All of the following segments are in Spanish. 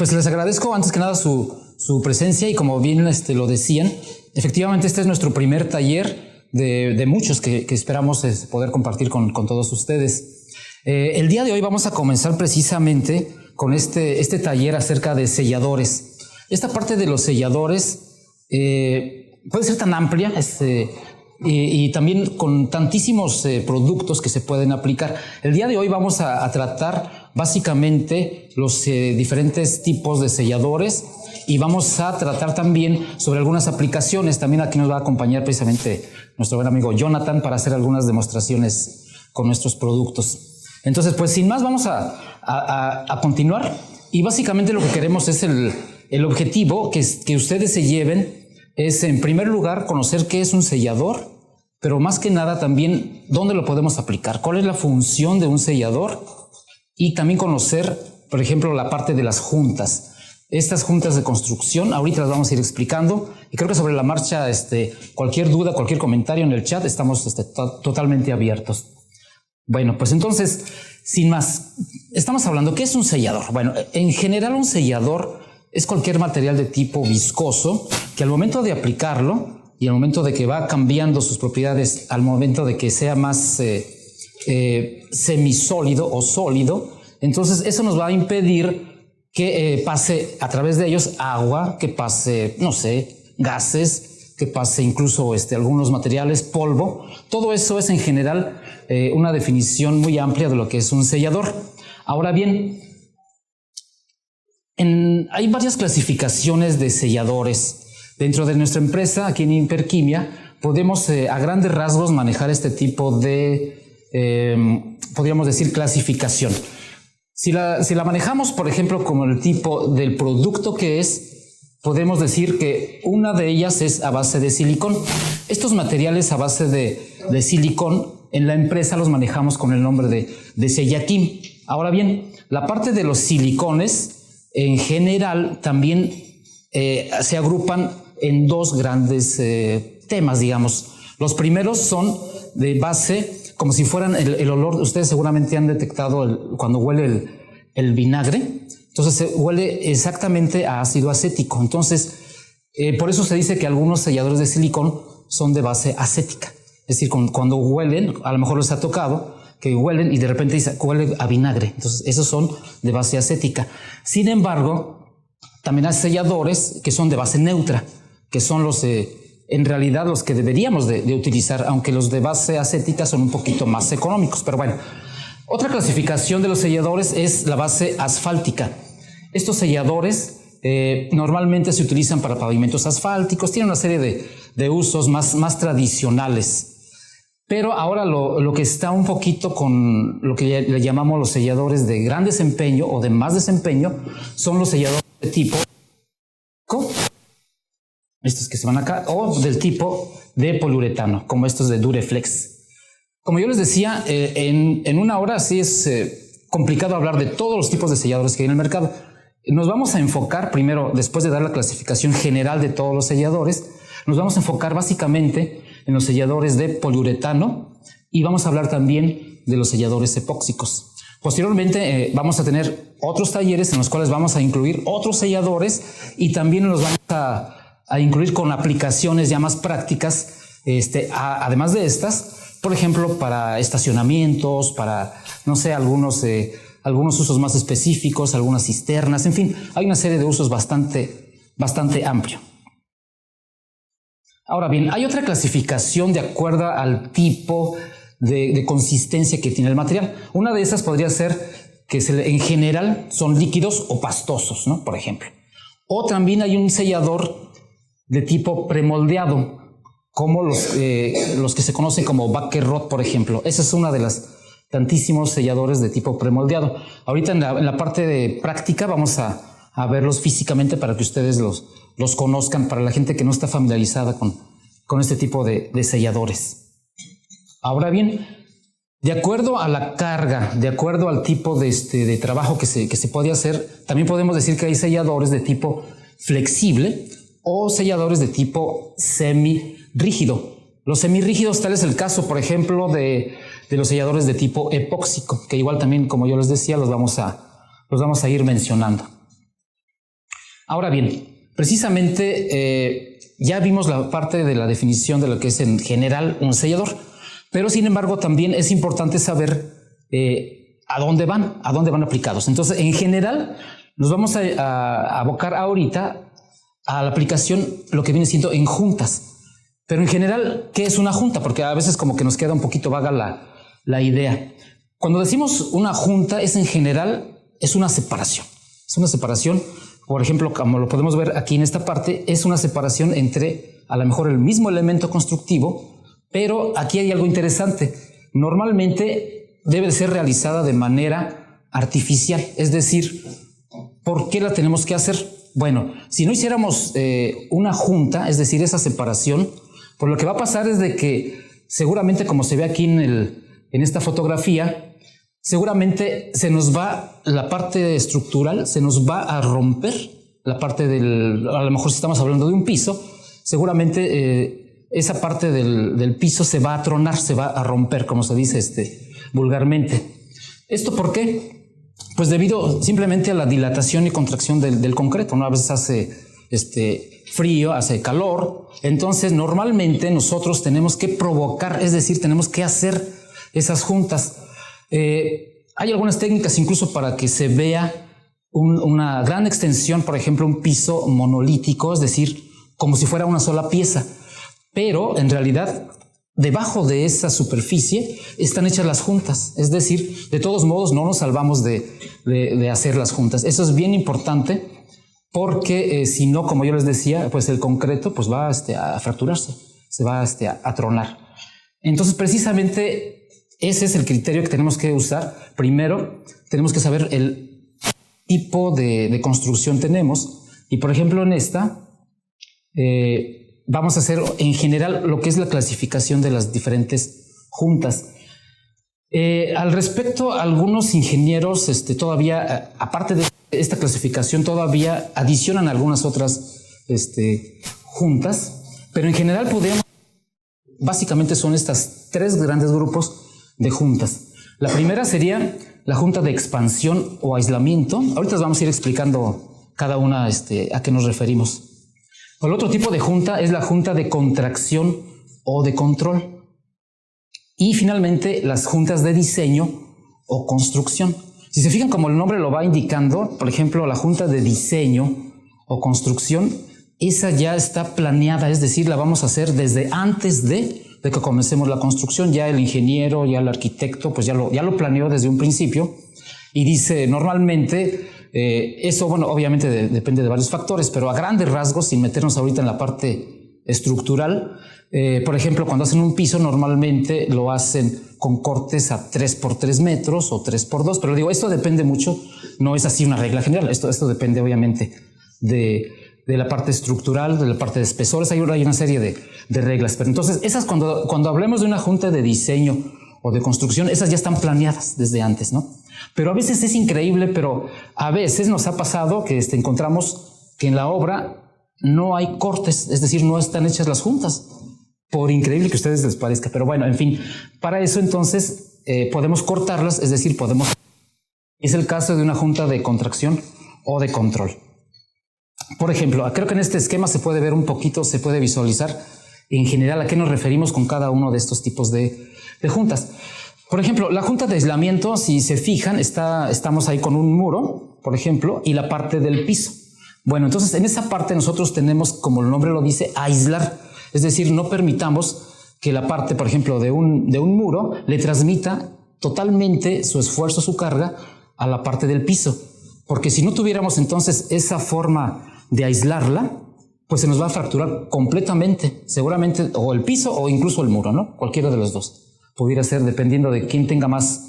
Pues les agradezco antes que nada su presencia y como bien lo decían, efectivamente este es nuestro primer taller de muchos que esperamos poder compartir con todos ustedes. El día de hoy vamos a comenzar precisamente con este taller acerca de selladores. Esta parte de los selladores puede ser tan amplia y también con tantísimos productos que se pueden aplicar. El día de hoy vamos a tratar básicamente los diferentes tipos de selladores y vamos a tratar también sobre algunas aplicaciones. También aquí nos va a acompañar precisamente nuestro buen amigo Jonathan para hacer algunas demostraciones con nuestros productos. Entonces, pues sin más vamos a continuar y básicamente lo que queremos es el objetivo que ustedes se lleven es en primer lugar conocer qué es un sellador, pero más que nada también dónde lo podemos aplicar, cuál es la función de un sellador y también conocer, por ejemplo, la parte de las juntas. Estas juntas de construcción, ahorita las vamos a ir explicando y creo que sobre la marcha, cualquier duda, cualquier comentario en el chat, estamos totalmente abiertos. Bueno, pues entonces, sin más, estamos hablando, ¿qué es un sellador? Bueno, en general un sellador es cualquier material de tipo viscoso que al momento de aplicarlo y al momento de que va cambiando sus propiedades, al momento de que sea más semisólido o sólido, entonces eso nos va a impedir que pase a través de ellos agua, que pase, no sé, gases, que pase incluso algunos materiales, polvo. Todo eso es en general una definición muy amplia de lo que es un sellador. Ahora bien, hay varias clasificaciones de selladores. Dentro de nuestra empresa, aquí en Hiperquimia, podemos a grandes rasgos manejar este tipo de, podríamos decir, clasificación. Si la manejamos, por ejemplo, como el tipo del producto que es, podemos decir que una de ellas es a base de silicón. Estos materiales a base de silicón, en la empresa los manejamos con el nombre de Sellaquim. Ahora bien, la parte de los silicones, en general, también se agrupan en dos grandes temas, digamos. Los primeros son de base, como si fueran el olor. Ustedes seguramente han detectado cuando huele el vinagre. Entonces huele exactamente a ácido acético. Entonces, por eso se dice que algunos selladores de silicón son de base acética. Es decir, cuando huelen, a lo mejor les ha tocado que huelen y de repente huele a vinagre. Entonces, esos son de base acética. Sin embargo, también hay selladores que son de base neutra, que son en realidad los que deberíamos de utilizar, aunque los de base acética son un poquito más económicos. Pero bueno, otra clasificación de los selladores es la base asfáltica. Estos selladores normalmente se utilizan para pavimentos asfálticos, tienen una serie de usos más tradicionales. Pero ahora lo que está un poquito con lo que le llamamos los selladores de gran desempeño o de más desempeño son los selladores de tipo estos que se van acá, o del tipo de poliuretano, como estos de Dureflex. Como yo les decía, en una hora sí es complicado hablar de todos los tipos de selladores que hay en el mercado. Nos vamos a enfocar primero, después de dar la clasificación general de todos los selladores, nos vamos a enfocar básicamente en los selladores de poliuretano y vamos a hablar también de los selladores epóxicos. Posteriormente vamos a tener otros talleres en los cuales vamos a incluir otros selladores y también los vamos a incluir con aplicaciones ya más prácticas, además de estas, por ejemplo, para estacionamientos, para, no sé, algunos usos más específicos, algunas cisternas, en fin, hay una serie de usos bastante amplio. Ahora bien, hay otra clasificación de acuerdo al tipo de consistencia que tiene el material. Una de esas podría ser que en general son líquidos o pastosos, ¿no? Por ejemplo. O también hay un sellador de tipo premoldeado, como los que se conocen como Backerrod, por ejemplo. Esa es una de las tantísimos selladores de tipo premoldeado. Ahorita en la parte de práctica vamos a verlos físicamente para que ustedes los conozcan, para la gente que no está familiarizada con este tipo de selladores. Ahora bien, de acuerdo a la carga, de acuerdo al tipo de trabajo que se puede hacer, también podemos decir que hay selladores de tipo flexible o selladores de tipo semirrígido. Los semirrígidos, tal es el caso, por ejemplo, de los selladores de tipo epóxico, que igual también, como yo les decía, los vamos a ir mencionando. Ahora bien, precisamente ya vimos la parte de la definición de lo que es en general un sellador, pero sin embargo también es importante saber a dónde van aplicados. Entonces, en general, nos vamos a abocar ahorita a la aplicación, lo que viene siendo en juntas. Pero en general, ¿qué es una junta? Porque a veces como que nos queda un poquito vaga la idea. Cuando decimos una junta, es en general, es una separación. Es una separación, por ejemplo, como lo podemos ver aquí en esta parte, es una separación entre a lo mejor el mismo elemento constructivo, pero aquí hay algo interesante. Normalmente debe ser realizada de manera artificial, es decir, ¿por qué la tenemos que hacer? Bueno, si no hiciéramos una junta, es decir, esa separación, pues lo que va a pasar es de que seguramente, como se ve aquí en esta fotografía, seguramente se nos va la parte estructural, se nos va a romper la parte a lo mejor si estamos hablando de un piso, seguramente esa parte del piso se va a tronar, se va a romper, como se dice vulgarmente. ¿Esto por qué? Pues debido simplemente a la dilatación y contracción del concreto, ¿no? A veces hace frío, hace calor, entonces normalmente nosotros tenemos que provocar, es decir, tenemos que hacer esas juntas. Hay algunas técnicas incluso para que se vea una gran extensión, por ejemplo, un piso monolítico, es decir, como si fuera una sola pieza, pero en realidad debajo de esa superficie están hechas las juntas, es decir, de todos modos no nos salvamos de hacer las juntas. Eso es bien importante porque si no, como yo les decía, pues el concreto pues va a fracturarse, se va a tronar. Entonces precisamente ese es el criterio que tenemos que usar. Primero tenemos que saber el tipo de construcción tenemos y por ejemplo en esta vamos a hacer en general lo que es la clasificación de las diferentes juntas. Al respecto, algunos ingenieros todavía, aparte de esta clasificación, todavía adicionan algunas otras juntas, pero en general básicamente son estas tres grandes grupos de juntas. La primera sería la junta de expansión o aislamiento. Ahorita vamos a ir explicando cada una a qué nos referimos. El otro tipo de junta es la junta de contracción o de control. Y finalmente las juntas de diseño o construcción. Si se fijan como el nombre lo va indicando, por ejemplo, la junta de diseño o construcción, esa ya está planeada, es decir, la vamos a hacer desde antes de que comencemos la construcción. Ya el ingeniero, ya el arquitecto, pues ya lo planeó desde un principio y dice normalmente... eso, bueno, obviamente depende de varios factores, pero a grandes rasgos, sin meternos ahorita en la parte estructural, por ejemplo, cuando hacen un piso, normalmente lo hacen con cortes a 3x3 metros o 3x2, pero digo, esto depende mucho, no es así una regla general, esto depende obviamente de la parte estructural, de la parte de espesores, hay una serie de reglas, pero entonces esas cuando hablemos de una junta de diseño o de construcción, esas ya están planeadas desde antes, ¿no? Pero a veces es increíble, pero a veces nos ha pasado que encontramos que en la obra no hay cortes, es decir, no están hechas las juntas, por increíble que a ustedes les parezca. Pero bueno, en fin, para eso entonces podemos cortarlas, es decir, es el caso de una junta de contracción o de control. Por ejemplo, creo que en este esquema se puede ver un poquito, se puede visualizar en general a qué nos referimos con cada uno de estos tipos de juntas. Por ejemplo, la junta de aislamiento, si se fijan, estamos ahí con un muro, por ejemplo, y la parte del piso. Bueno, entonces en esa parte nosotros tenemos, como el nombre lo dice, aislar. Es decir, no permitamos que la parte, por ejemplo, de un muro le transmita totalmente su esfuerzo, su carga a la parte del piso. Porque si no tuviéramos entonces esa forma de aislarla, pues se nos va a fracturar completamente, seguramente, o el piso o incluso el muro, ¿no? Cualquiera de los dos. Pudiera ser dependiendo de quién tenga más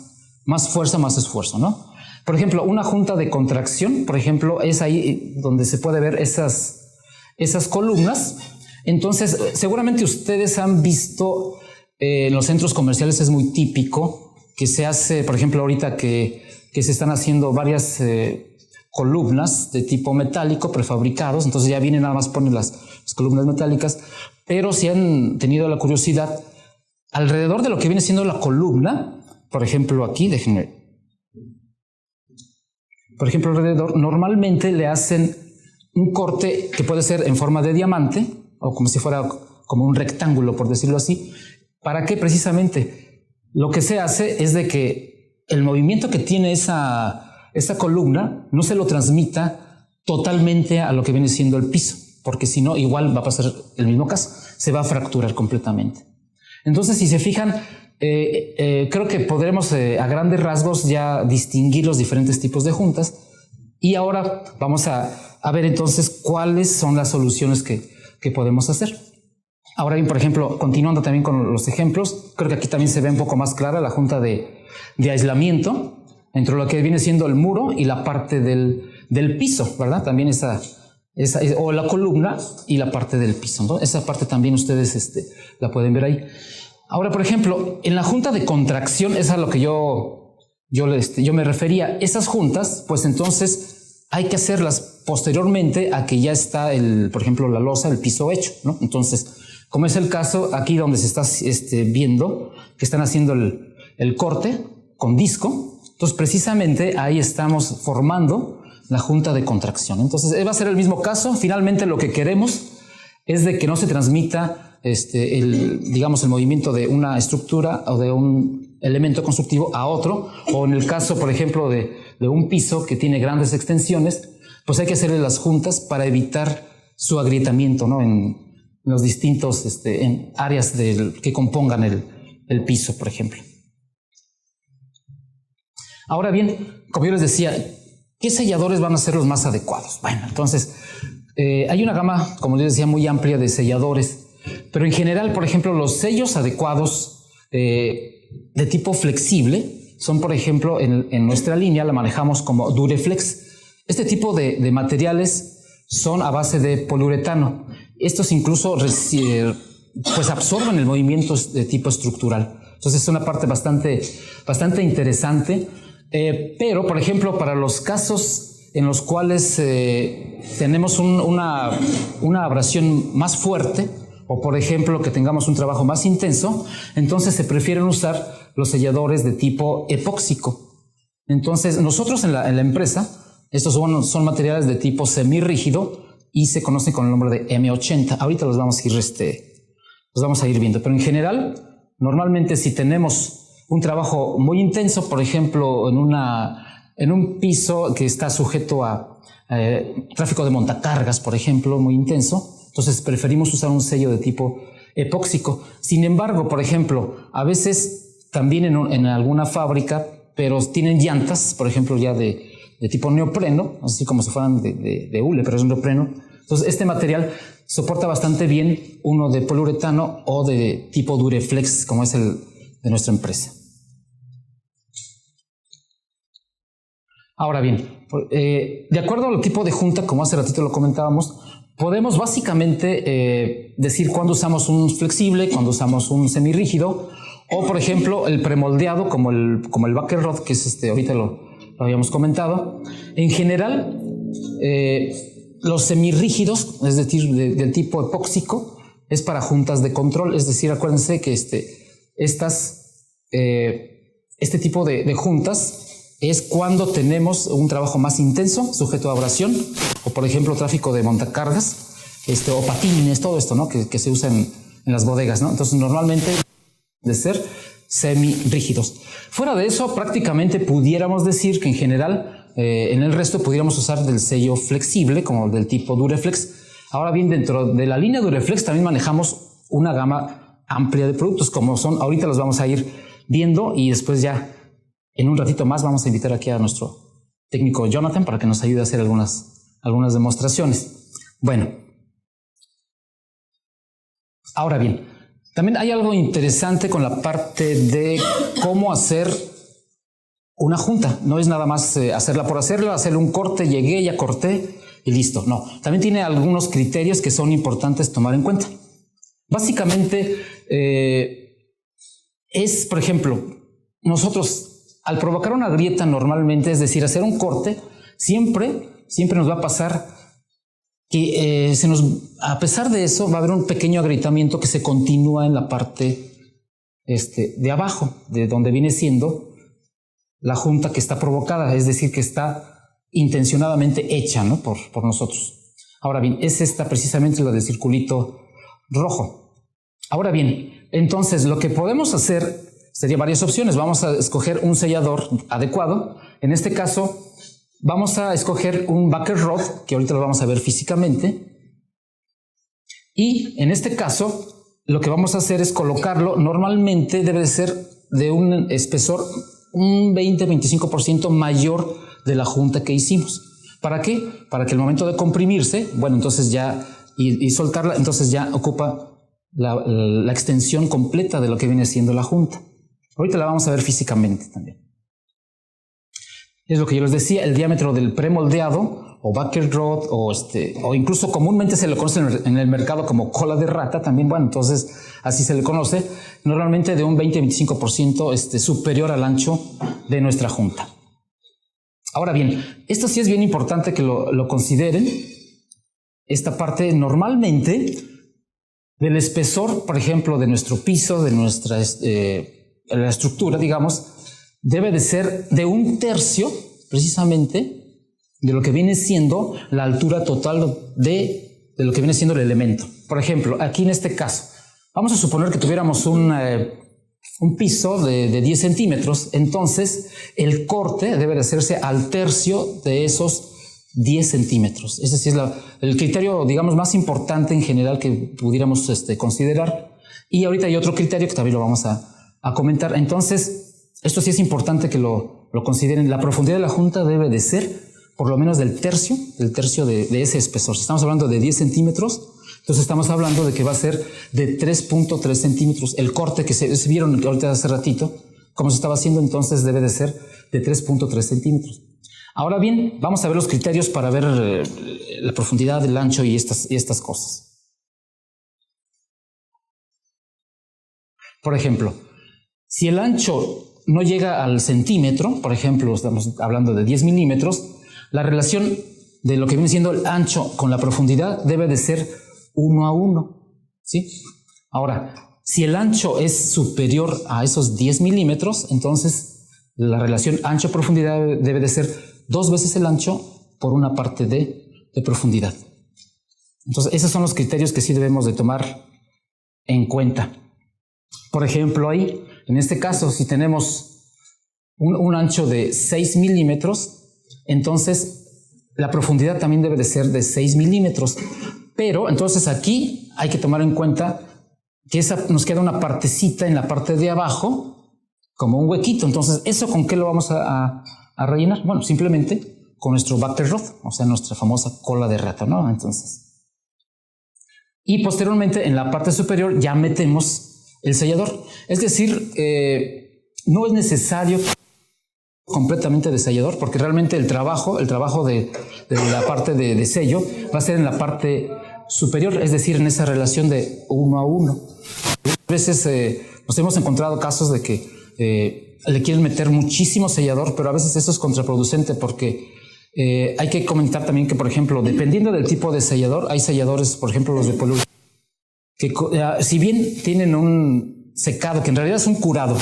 fuerza, más esfuerzo, ¿no? Por ejemplo, una junta de contracción, por ejemplo, es ahí donde se puede ver esas columnas. Entonces, seguramente ustedes han visto en los centros comerciales, es muy típico que se hace, por ejemplo, ahorita que se están haciendo varias columnas de tipo metálico prefabricados, entonces ya vienen, nada más ponen las columnas metálicas, pero si han tenido la curiosidad, alrededor de lo que viene siendo la columna, por ejemplo aquí, déjenme, por ejemplo alrededor, normalmente le hacen un corte que puede ser en forma de diamante o como si fuera como un rectángulo, por decirlo así. ¿Para qué? Precisamente lo que se hace es de que el movimiento que tiene esa columna no se lo transmita totalmente a lo que viene siendo el piso, porque si no, igual va a pasar el mismo caso, se va a fracturar completamente. Entonces, si se fijan, creo que podremos a grandes rasgos ya distinguir los diferentes tipos de juntas, y ahora vamos a ver entonces cuáles son las soluciones que podemos hacer. Ahora bien, por ejemplo, continuando también con los ejemplos, creo que aquí también se ve un poco más clara la junta de aislamiento entre lo que viene siendo el muro y la parte del piso, ¿verdad? También o la columna y la parte del piso, ¿no? Esa parte también ustedes la pueden ver ahí. Ahora, por ejemplo, en la junta de contracción, es a lo que yo me refería. Esas juntas, pues entonces hay que hacerlas posteriormente a que ya está, por ejemplo, la losa, el piso hecho, ¿no? Entonces, como es el caso aquí donde se está viendo que están haciendo el corte con disco, entonces precisamente ahí estamos formando la junta de contracción. Entonces va a ser el mismo caso. Finalmente lo que queremos es de que no se transmita digamos el movimiento de una estructura o de un elemento constructivo a otro, o en el caso, por ejemplo, de un piso que tiene grandes extensiones, pues hay que hacerle las juntas para evitar su agrietamiento, ¿no? En los distintos en áreas que compongan el piso, por ejemplo. Ahora bien, como yo les decía, ¿qué selladores van a ser los más adecuados? Bueno, entonces hay una gama, como les decía, muy amplia de selladores, pero en general, por ejemplo, los sellos adecuados de tipo flexible son, por ejemplo, en nuestra línea la manejamos como Dureflex. Este tipo de materiales son a base de poliuretano. Estos incluso pues absorben el movimiento de tipo estructural. Entonces es una parte bastante interesante. Pero, por ejemplo, para los casos en los cuales tenemos una abrasión más fuerte, o por ejemplo que tengamos un trabajo más intenso, entonces se prefieren usar los selladores de tipo epóxico. Entonces nosotros en la empresa, estos son materiales de tipo semirrígido y se conocen con el nombre de M80. Ahorita los vamos a ir viendo, pero en general, normalmente si tenemos un trabajo muy intenso, por ejemplo, en un piso que está sujeto a tráfico de montacargas, por ejemplo, muy intenso, entonces preferimos usar un sello de tipo epóxico. Sin embargo, por ejemplo, a veces también en alguna fábrica, pero tienen llantas, por ejemplo, ya de tipo neopreno, así como si fueran de hule, pero es neopreno. Entonces, este material soporta bastante bien uno de poliuretano o de tipo Dureflex, como es el de nuestra empresa. Ahora bien, de acuerdo al tipo de junta, como hace ratito lo comentábamos, podemos básicamente decir cuándo usamos un flexible, cuándo usamos un semirrígido, o por ejemplo el premoldeado como el Backer Rod, que es ahorita lo habíamos comentado. En general, los semirrígidos, es decir, del tipo epóxico, es para juntas de control. Es decir, acuérdense que este tipo de juntas es cuando tenemos un trabajo más intenso, sujeto a abrasión, o por ejemplo tráfico de montacargas, o patines, todo esto, ¿no? que se usa en las bodegas, ¿no? Entonces normalmente de ser semirrígidos. Fuera de eso, prácticamente pudiéramos decir que en general en el resto pudiéramos usar del sello flexible, como del tipo Dureflex. Ahora bien, dentro de la línea Dureflex también manejamos una gama amplia de productos, como son, ahorita los vamos a ir viendo, y después ya en un ratito más vamos a invitar aquí a nuestro técnico Jonathan para que nos ayude a hacer algunas demostraciones. Bueno, ahora bien, también hay algo interesante con la parte de cómo hacer una junta. No es nada más hacerla por hacerla, hacerle un corte, llegué, ya corté y listo. No, también tiene algunos criterios que son importantes tomar en cuenta. Básicamente es, por ejemplo, nosotros al provocar una grieta normalmente, es decir, hacer un corte, siempre nos va a pasar que a pesar de eso va a haber un pequeño agrietamiento que se continúa en la parte de abajo, de donde viene siendo la junta que está provocada, es decir, que está intencionadamente hecha, ¿no? por nosotros. Ahora bien, es esta precisamente la del circulito rojo. Ahora bien, entonces lo que podemos hacer sería varias opciones. Vamos a escoger un sellador adecuado. En este caso, vamos a escoger un bucket rod, que ahorita lo vamos a ver físicamente. Y en este caso, lo que vamos a hacer es colocarlo. Normalmente debe de ser de un espesor un 20-25% mayor de la junta que hicimos. ¿Para qué? Para que el momento de comprimirse, bueno, entonces ya, y soltarla, entonces ya ocupa la extensión completa de lo que viene siendo la junta. Ahorita la vamos a ver físicamente también. Es lo que yo les decía, el diámetro del premoldeado, o bucket rod, o incluso comúnmente se le conoce en el mercado como cola de rata también, bueno, entonces así se le conoce, normalmente de un 20-25% superior al ancho de nuestra junta. Ahora bien, esto sí es bien importante que lo consideren. Esta parte normalmente del espesor, por ejemplo, de nuestro piso, de nuestra la estructura, digamos, debe de ser de 1/3 precisamente de lo que viene siendo la altura total de lo que viene siendo el elemento. Por ejemplo, aquí en este caso, vamos a suponer que tuviéramos un piso de 10 centímetros, entonces el corte debe de hacerse al 1/3 de esos 10 centímetros. Ese sí es el criterio, digamos, más importante en general que pudiéramos considerar. Y ahorita hay otro criterio que también lo vamos a comentar. Entonces, esto sí es importante que lo consideren. La profundidad de la junta debe de ser por lo menos del tercio de ese espesor. Si estamos hablando de 10 centímetros, entonces estamos hablando de que va a ser de 3.3 centímetros. El corte que se vieron ahorita hace ratito, como se estaba haciendo, entonces debe de ser de 3.3 centímetros. Ahora bien, vamos a ver los criterios para ver la profundidad, el ancho y estas cosas. Por ejemplo, si el ancho no llega al centímetro, por ejemplo, estamos hablando de 10 milímetros, la relación de lo que viene siendo el ancho con la profundidad debe de ser 1:1, ¿sí? Ahora, si el ancho es superior a esos 10 milímetros, entonces la relación ancho-profundidad debe de ser 2 veces el ancho por una parte de profundidad. Entonces, esos son los criterios que sí debemos de tomar en cuenta. Por ejemplo, ahí, en este caso, si tenemos un ancho de 6 milímetros, entonces la profundidad también debe de ser de 6 milímetros. Pero entonces aquí hay que tomar en cuenta que nos queda una partecita en la parte de abajo, como un huequito. Entonces, ¿eso con qué lo vamos a rellenar? Bueno, simplemente con nuestro bucket rod, o sea, nuestra famosa cola de rata, ¿no? Entonces, y posteriormente en la parte superior ya metemos el sellador. Es decir, no es necesario completamente de sellador, porque realmente el trabajo de la parte de sello va a ser en la parte superior, es decir, en esa relación de 1:1. A veces nos hemos encontrado casos de que le quieren meter muchísimo sellador, pero a veces eso es contraproducente porque hay que comentar también que, por ejemplo, dependiendo del tipo de sellador, hay selladores, por ejemplo, los de poliuretano, que si bien tienen un secado, que en realidad es un curado,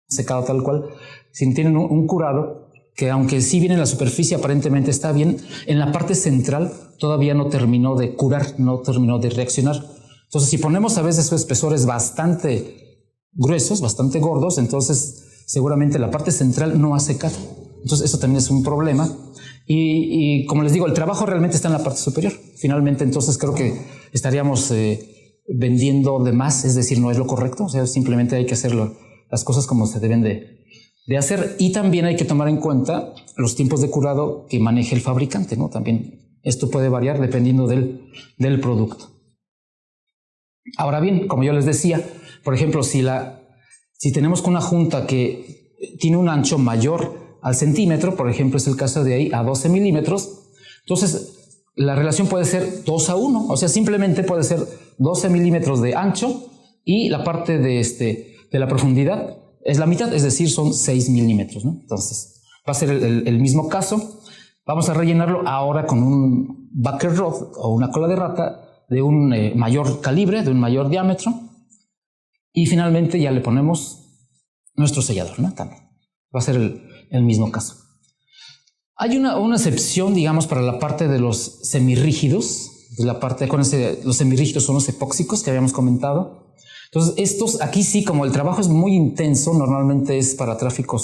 secado tal cual, si tienen un curado, que aunque sí viene en la superficie aparentemente está bien, en la parte central todavía no terminó de curar, no terminó de reaccionar. Entonces, si ponemos a veces espesores bastante gruesos, bastante gordos, entonces seguramente la parte central no ha secado. Entonces, eso también es un problema. Y como les digo, el trabajo realmente está en la parte superior. Finalmente, entonces creo que estaríamos vendiendo de más, es decir, no es lo correcto. O sea, simplemente hay que hacer las cosas como se deben de hacer, y también hay que tomar en cuenta los tiempos de curado que maneje el fabricante, ¿no? También esto puede variar dependiendo del producto. Ahora bien, como yo les decía, por ejemplo, si tenemos una junta que tiene un ancho mayor al centímetro, por ejemplo, es el caso de ahí, a 12 milímetros, entonces la relación puede ser 2:1, o sea, simplemente puede ser 12 milímetros de ancho y la parte de la profundidad es la mitad, es decir, son 6 milímetros, ¿no? Entonces, va a ser el mismo caso. Vamos a rellenarlo ahora con un bucket rod o una cola de rata de un mayor calibre, de un mayor diámetro. Y finalmente ya le ponemos nuestro sellador, ¿no? También va a ser el mismo caso. Hay una excepción, digamos, para la parte de los semirrígidos. De la parte, los semirrígidos son los epóxicos que habíamos comentado. Entonces, estos aquí sí, como el trabajo es muy intenso, normalmente es para tráfico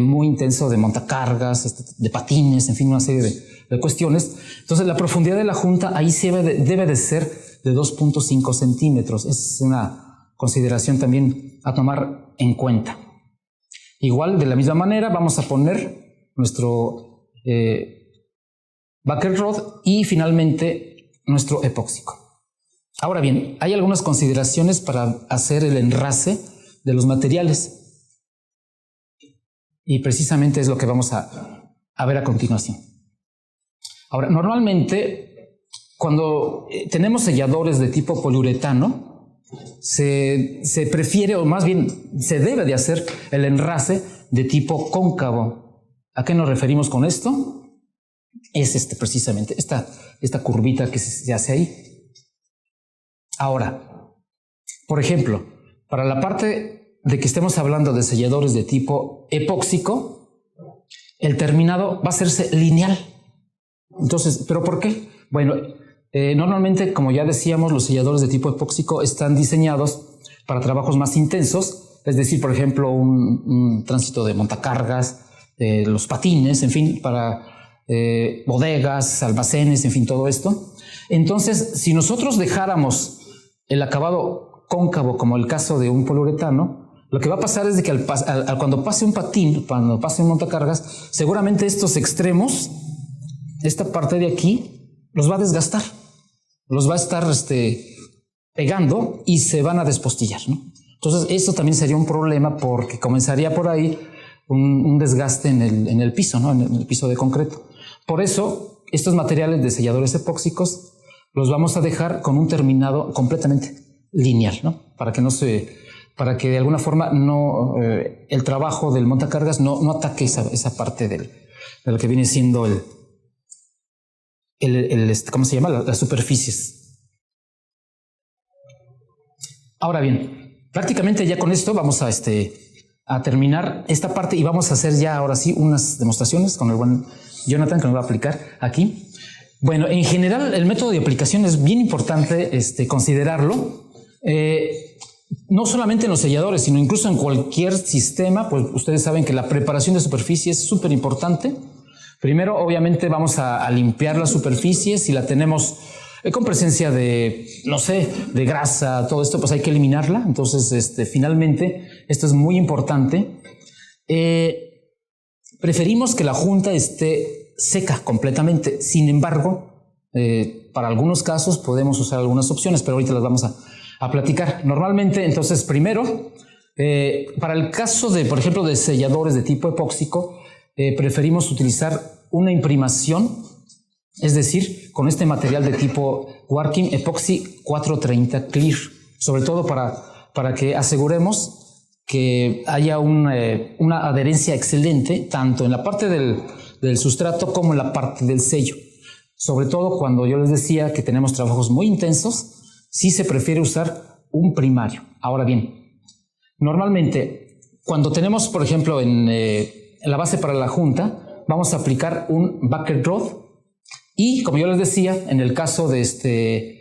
muy intenso de montacargas, de patines, en fin, una serie de cuestiones. Entonces, la profundidad de la junta ahí sí debe de ser de 2.5 centímetros. Es una consideración también a tomar en cuenta. Igual, de la misma manera, vamos a poner nuestro bucket rod y finalmente nuestro epóxico. Ahora bien, hay algunas consideraciones para hacer el enrace de los materiales. Y precisamente es lo que vamos a ver a continuación. Ahora, normalmente, cuando tenemos selladores de tipo poliuretano, se prefiere, o más bien se debe de hacer el enrace de tipo cóncavo. ¿A qué nos referimos con esto? Es precisamente esta curvita que se hace ahí. Ahora, por ejemplo, para la parte de que estemos hablando de selladores de tipo epóxico, el terminado va a hacerse lineal. Entonces, ¿pero por qué? Bueno, normalmente, como ya decíamos, los selladores de tipo epóxico están diseñados para trabajos más intensos, es decir, por ejemplo, un tránsito de montacargas, los patines, en fin, para bodegas, almacenes, en fin, todo esto. Entonces, si nosotros dejáramos el acabado cóncavo, como el caso de un poliuretano, lo que va a pasar es de que cuando pase un patín, cuando pase un montacargas, seguramente estos extremos, esta parte de aquí, los va a desgastar, los va a estar pegando y se van a despostillar, ¿no? Entonces, eso también sería un problema porque comenzaría por ahí un desgaste en el piso, ¿no? En el piso de concreto. Por eso, estos materiales de selladores epóxicos los vamos a dejar con un terminado completamente lineal, ¿no? Para que de alguna forma el trabajo del montacargas no ataque esa parte de lo que viene siendo ¿cómo se llama? Las superficies. Ahora bien, prácticamente ya con esto vamos a terminar esta parte y vamos a hacer ya ahora sí unas demostraciones con el buen Jonathan que nos va a aplicar aquí. Bueno, en general el método de aplicación es bien importante considerarlo. No solamente en los selladores, sino incluso en cualquier sistema, pues ustedes saben que la preparación de superficie es súper importante. Primero, obviamente, vamos a limpiar la superficie. Si la tenemos con presencia de, no sé, de grasa, todo esto, pues hay que eliminarla. Entonces, finalmente, esto es muy importante. Preferimos que la junta esté seca completamente. Sin embargo, para algunos casos podemos usar algunas opciones, pero ahorita las vamos a platicar. Normalmente, entonces, primero, para el caso de, por ejemplo, de selladores de tipo epóxico, preferimos utilizar una imprimación, es decir, con este material de tipo Working Epoxy 430 Clear, sobre todo para que aseguremos que haya una adherencia excelente, tanto en la parte del sustrato como en la parte del sello. Sobre todo cuando yo les decía que tenemos trabajos muy intensos, sí se prefiere usar un primario. Ahora bien, normalmente cuando tenemos, por ejemplo, en la base para la junta, vamos a aplicar un bucket rod y, como yo les decía, en el caso de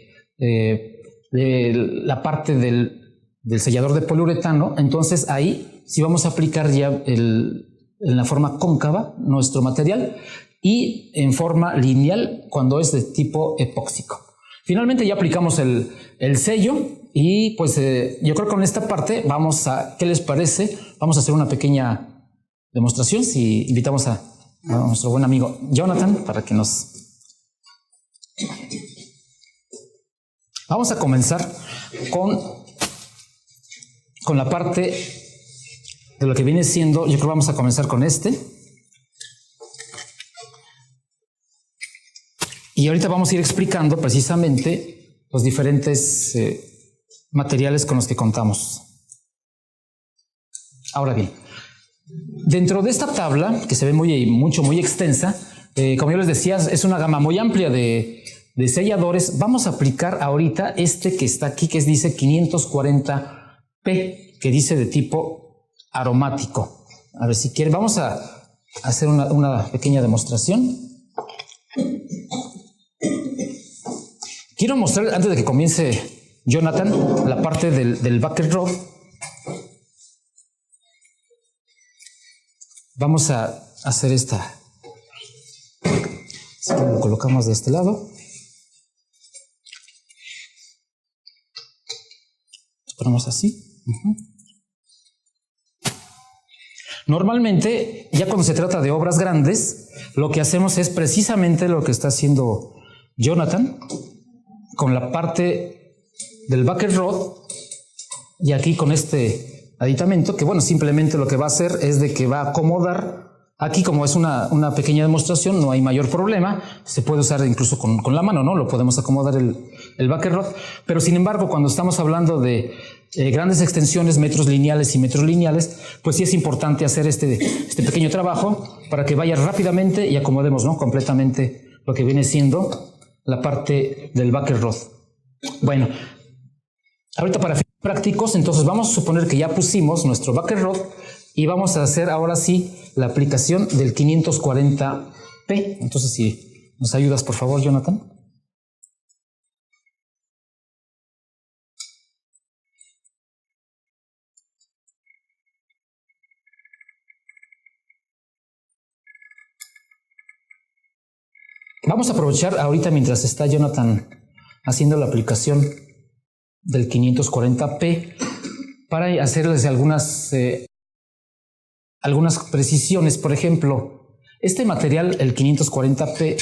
la parte del sellador de poliuretano, entonces ahí sí vamos a aplicar ya en la forma cóncava nuestro material y en forma lineal cuando es de tipo epóxico. Finalmente ya aplicamos el sello y pues yo creo que con esta parte ¿qué les parece? Vamos a hacer una pequeña demostración si invitamos a nuestro buen amigo Jonathan para que nos... Vamos a comenzar con la parte de lo que viene siendo, yo creo que vamos a comenzar con y ahorita vamos a ir explicando precisamente los diferentes materiales con los que contamos. Ahora bien, dentro de esta tabla, que se ve muy extensa, como yo les decía, es una gama muy amplia de selladores. Vamos a aplicar ahorita que está aquí, que dice 540P, que dice de tipo aromático. A ver si quieren, vamos a hacer una pequeña demostración. Quiero mostrar, antes de que comience Jonathan, la parte del bucket rod. Vamos a hacer esta. Así que lo colocamos de este lado. Lo ponemos así. Normalmente, ya cuando se trata de obras grandes, lo que hacemos es precisamente lo que está haciendo Jonathan con la parte del bucket rod y aquí con este aditamento, que bueno, simplemente lo que va a hacer es de que va a acomodar. Aquí, como es una pequeña demostración, no hay mayor problema. Se puede usar incluso con la mano, ¿no? Lo podemos acomodar el bucket rod. Pero sin embargo, cuando estamos hablando de grandes extensiones, metros lineales y metros lineales, pues sí es importante hacer este pequeño trabajo para que vaya rápidamente y acomodemos, ¿no?, completamente lo que viene siendo la parte del bucket rod. Bueno, ahorita para fines prácticos, entonces vamos a suponer que ya pusimos nuestro bucket rod y vamos a hacer ahora sí la aplicación del 540p. Entonces, si nos ayudas, por favor, Jonathan. Vamos a aprovechar ahorita mientras está Jonathan haciendo la aplicación del 540p para hacerles algunas precisiones. Por ejemplo, este material, el 540p,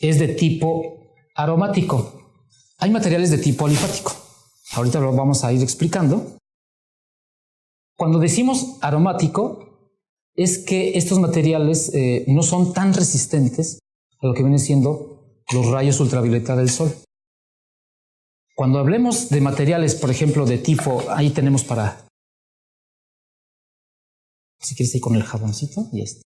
es de tipo aromático. Hay materiales de tipo alifático. Ahorita lo vamos a ir explicando. Cuando decimos aromático, es que estos materiales no son tan resistentes a lo que vienen siendo los rayos ultravioleta del sol. Cuando hablemos de materiales, por ejemplo, de tipo, ahí tenemos para, si quieres ir con el jaboncito y este.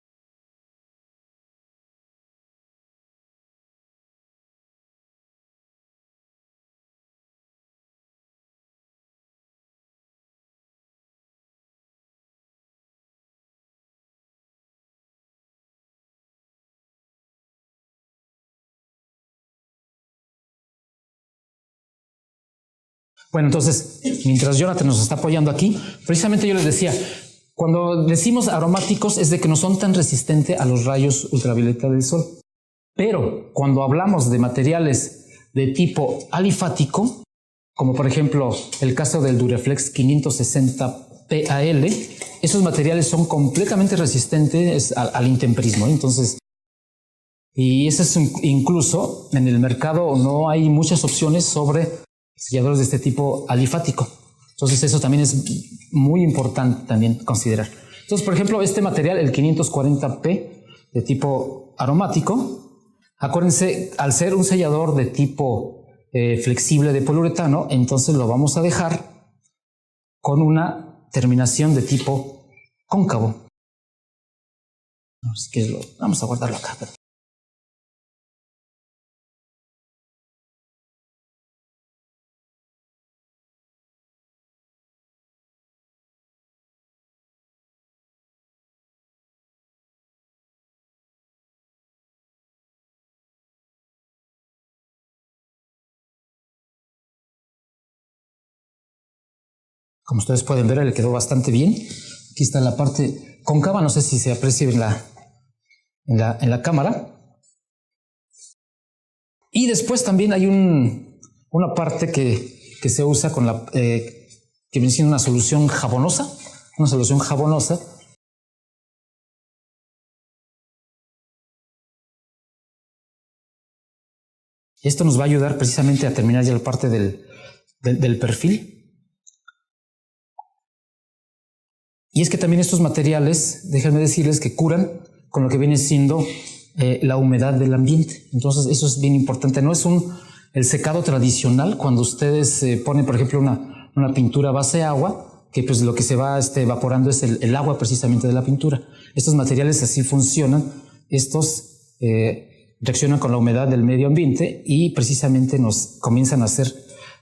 Bueno, entonces, mientras Jonathan nos está apoyando aquí, precisamente yo les decía, cuando decimos aromáticos es de que no son tan resistentes a los rayos ultravioleta del sol. Pero cuando hablamos de materiales de tipo alifático, como por ejemplo el caso del Duraflex 560 PAL, esos materiales son completamente resistentes al intemperismo. Entonces, y ese es incluso en el mercado no hay muchas opciones sobre selladores de este tipo alifático. Entonces eso también es muy importante también considerar. Entonces, por ejemplo, este material, el 540p de tipo aromático, acuérdense, al ser un sellador de tipo flexible de poliuretano, entonces lo vamos a dejar con una terminación de tipo cóncavo. Vamos a guardarlo acá. Como ustedes pueden ver, le quedó bastante bien. Aquí está la parte cóncava, no sé si se aprecia en la cámara. Y después también hay una parte que se usa con que viene siendo una solución jabonosa. Una solución jabonosa. Esto nos va a ayudar precisamente a terminar ya la parte del perfil. Y es que también estos materiales, déjenme decirles que curan con lo que viene siendo la humedad del ambiente. Entonces eso es bien importante. No es el secado tradicional cuando ustedes ponen, por ejemplo, una pintura a base de agua, que pues lo que se va evaporando es el agua precisamente de la pintura. Estos materiales así funcionan. Estos reaccionan con la humedad del medio ambiente y precisamente nos comienzan a hacer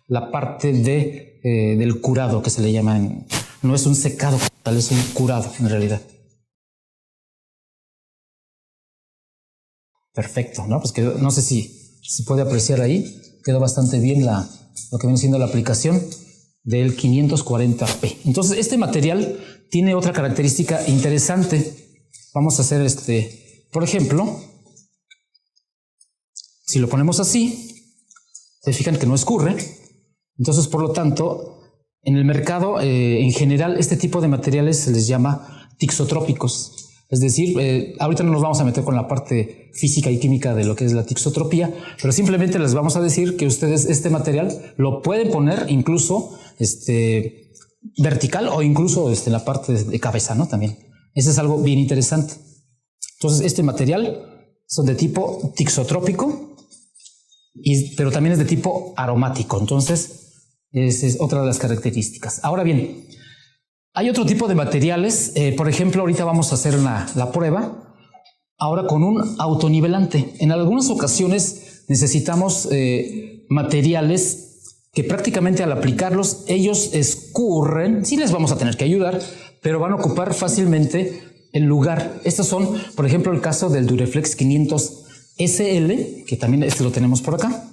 la parte del curado, que se le llama. No es un secado, tal es un curado en realidad. Perfecto, ¿no? Pues que no sé si puede apreciar ahí. Quedó bastante bien lo que viene siendo la aplicación del 540p. Entonces, este material tiene otra característica interesante. Vamos a hacer por ejemplo, si lo ponemos así, se fijan que no escurre. Entonces, por lo tanto, en el mercado, en general, este tipo de materiales se les llama tixotrópicos. Es decir, ahorita no nos vamos a meter con la parte física y química de lo que es la tixotropía, pero simplemente les vamos a decir que ustedes este material lo pueden poner incluso vertical o incluso en la parte de cabeza, ¿no? También. Ese es algo bien interesante. Entonces, este material son de tipo tixotrópico, pero también es de tipo aromático. Entonces, esa es otra de las características. Ahora bien, hay otro tipo de materiales. Por ejemplo, ahorita vamos a hacer la prueba. Ahora con un autonivelante. En algunas ocasiones necesitamos materiales que prácticamente al aplicarlos, ellos escurren. Sí les vamos a tener que ayudar, pero van a ocupar fácilmente el lugar. Estos son, por ejemplo, el caso del Dureflex 500 SL, que también lo tenemos por acá.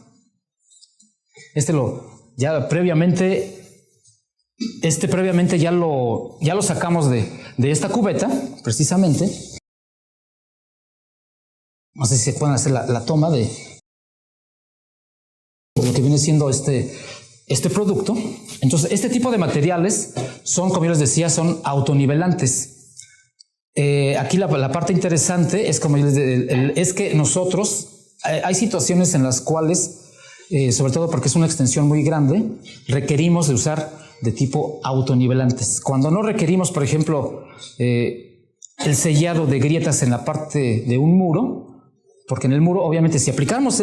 Ya previamente ya lo sacamos de esta cubeta, precisamente. No sé si se pueden hacer la toma de lo que viene siendo este producto. Entonces, este tipo de materiales son, como yo les decía, son autonivelantes. Aquí la parte interesante es, como yo les decía, es que nosotros, hay situaciones en las cuales, sobre todo porque es una extensión muy grande, requerimos de usar de tipo autonivelantes. Cuando no requerimos, por ejemplo, el sellado de grietas en la parte de un muro, porque en el muro, obviamente, si aplicáramos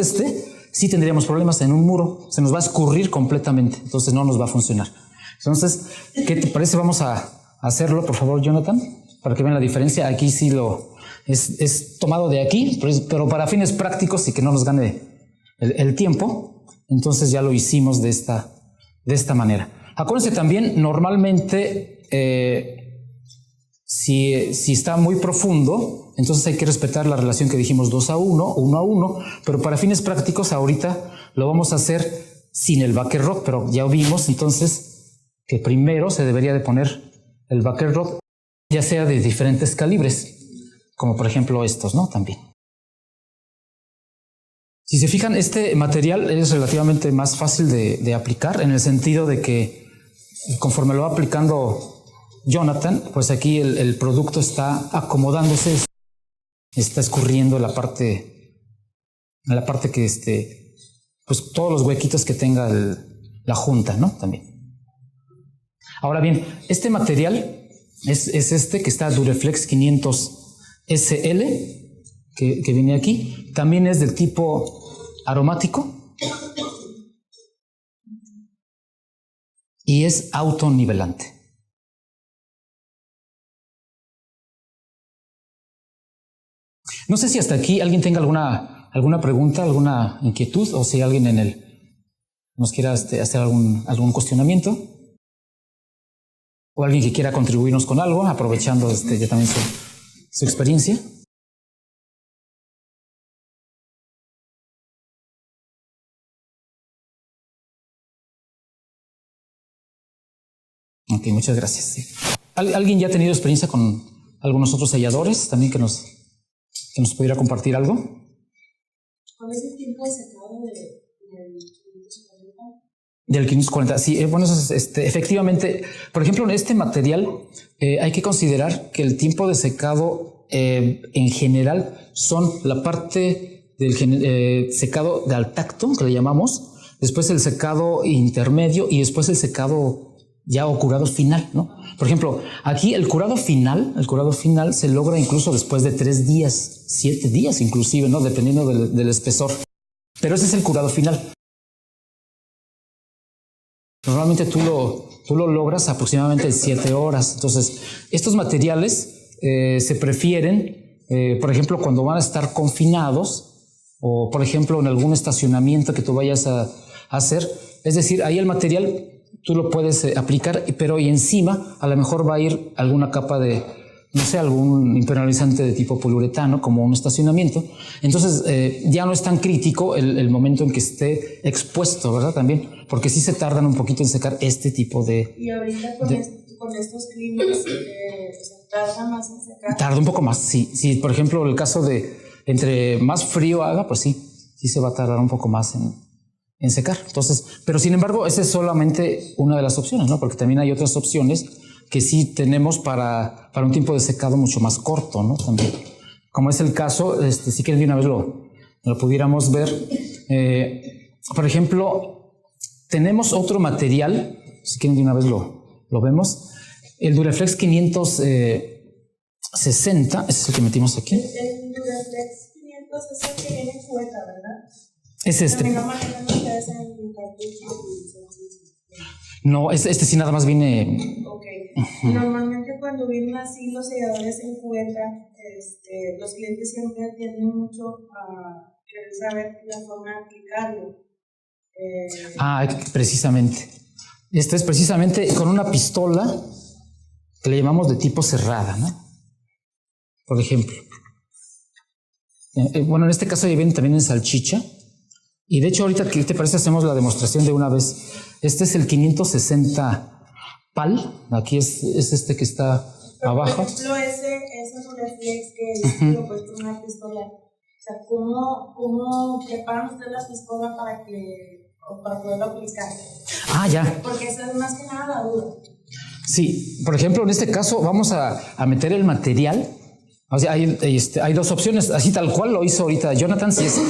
sí tendríamos problemas en un muro, se nos va a escurrir completamente, entonces no nos va a funcionar. Entonces, ¿qué te parece? Vamos a hacerlo, por favor, Jonathan, para que vean la diferencia. Aquí sí es tomado de aquí, pero para fines prácticos y que no nos gane el tiempo, entonces ya lo hicimos de esta manera. Acuérdense también, normalmente, si está muy profundo, entonces hay que respetar la relación que dijimos 2:1, 1:1, pero para fines prácticos ahorita lo vamos a hacer sin el backer rod, pero ya vimos entonces que primero se debería de poner el backer rod, ya sea de diferentes calibres, como por ejemplo estos, ¿no? También. Si se fijan, este material es relativamente más fácil de aplicar, en el sentido de que conforme lo va aplicando Jonathan, pues aquí el producto está acomodándose, está escurriendo en la parte que pues todos los huequitos que tenga la junta, ¿no? También. Ahora bien, este material es que está Dureflex 500 SL, que viene aquí. También es del tipo aromático y es autonivelante. No sé si hasta aquí alguien tenga alguna pregunta, alguna inquietud, o si alguien nos quiera hacer algún cuestionamiento, o alguien que quiera contribuirnos con algo, aprovechando ya también su experiencia. Ok, muchas gracias. Sí. ¿Alguien ya ha tenido experiencia con algunos otros selladores también que nos pudiera compartir algo? ¿Cuál es el tiempo de secado del 540? Del 540, sí, bueno, efectivamente, por ejemplo, en este material hay que considerar que el tiempo de secado en general son la parte del secado de al tacto, que le llamamos, después el secado intermedio y después el secado ya o curado final, ¿no? Por ejemplo, aquí el curado final se logra incluso después de 3 días, 7 días inclusive, ¿no? Dependiendo del espesor. Pero ese es el curado final. Normalmente tú lo logras aproximadamente en 7 horas. Entonces, estos materiales se prefieren, por ejemplo, cuando van a estar confinados o, por ejemplo, en algún estacionamiento que tú vayas a hacer. Es decir, ahí el material tú lo puedes aplicar, pero y encima a lo mejor va a ir alguna capa de no sé, algún impermeabilizante de tipo poliuretano, como un estacionamiento. Entonces, ya no es tan crítico el momento en que esté expuesto, ¿verdad? También, porque sí se tardan un poquito en secar este tipo de... Y ahorita con estos climas, tarda más en secar. Tarda un poco más, sí. Sí, por ejemplo, el caso de entre más frío haga, pues sí se va a tardar un poco más en secar. Entonces, pero sin embargo, esa es solamente una de las opciones, ¿no? Porque también hay otras opciones que sí tenemos para un tiempo de secado mucho más corto, ¿no? También, como es el caso, si quieren de una vez lo pudiéramos ver. Por ejemplo, tenemos otro material, si quieren de una vez lo vemos, el Duraflex 560, ese es el que metimos aquí. El Duraflex 560 que viene en cubeta, ¿verdad? Es este. También lo manejan ustedes en cartucho. No, este sí nada más viene... Ok. Normalmente cuando vienen así los selladores en cubeta, los clientes siempre tienden mucho a querer saber la forma de aplicarlo. Precisamente. Este es precisamente con una pistola que le llamamos de tipo cerrada, ¿no? Por ejemplo. Bueno, en este caso ya viene también en salchicha. Y de hecho, ahorita, ¿qué te parece? Hacemos la demostración de una vez. Este es el 560 PAL. Aquí es este que está abajo. Por ejemplo, ese Duraflex que lo puesto en una pistola. O sea, ¿cómo preparan ustedes la pistola para poderlo aplicar? Ya. Porque esa es más que nada la duda. Sí, por ejemplo, en este caso vamos a meter el material. O sea, hay dos opciones, así tal cual lo hizo ahorita Jonathan, si es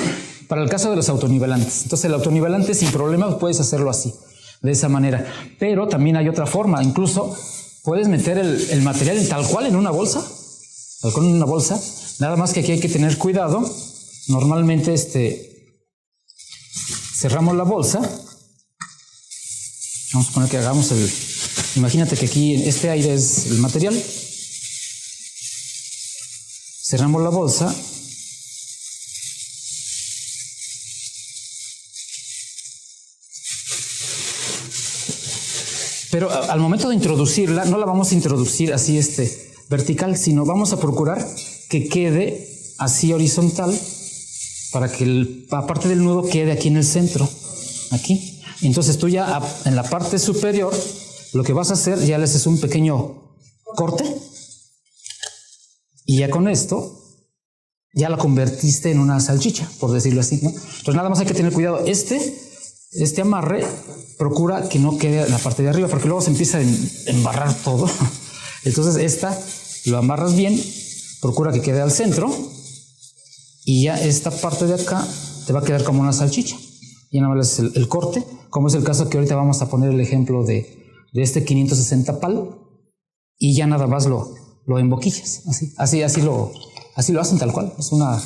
para el caso de los autonivelantes. Entonces, el autonivelante sin problema puedes hacerlo así, de esa manera. Pero también hay otra forma, incluso puedes meter el material tal cual en una bolsa, nada más que aquí hay que tener cuidado. Normalmente cerramos la bolsa. Vamos a poner que hagamos imagínate que aquí este aire es el material. Cerramos la bolsa. Pero al momento de introducirla, no la vamos a introducir así vertical, sino vamos a procurar que quede así horizontal para que la parte del nudo quede aquí en el centro, aquí. Entonces tú ya en la parte superior lo que vas a hacer, ya le haces un pequeño corte y ya con esto ya la convertiste en una salchicha, por decirlo así, ¿no? Entonces nada más hay que tener cuidado. Este amarre procura que no quede en la parte de arriba, porque luego se empieza a embarrar todo. Entonces lo amarras bien, procura que quede al centro y ya esta parte de acá te va a quedar como una salchicha. Y nada más es el corte, como es el caso que ahorita vamos a poner el ejemplo de este 560 PAL y ya nada más lo emboquillas, así lo hacen tal cual. Es una...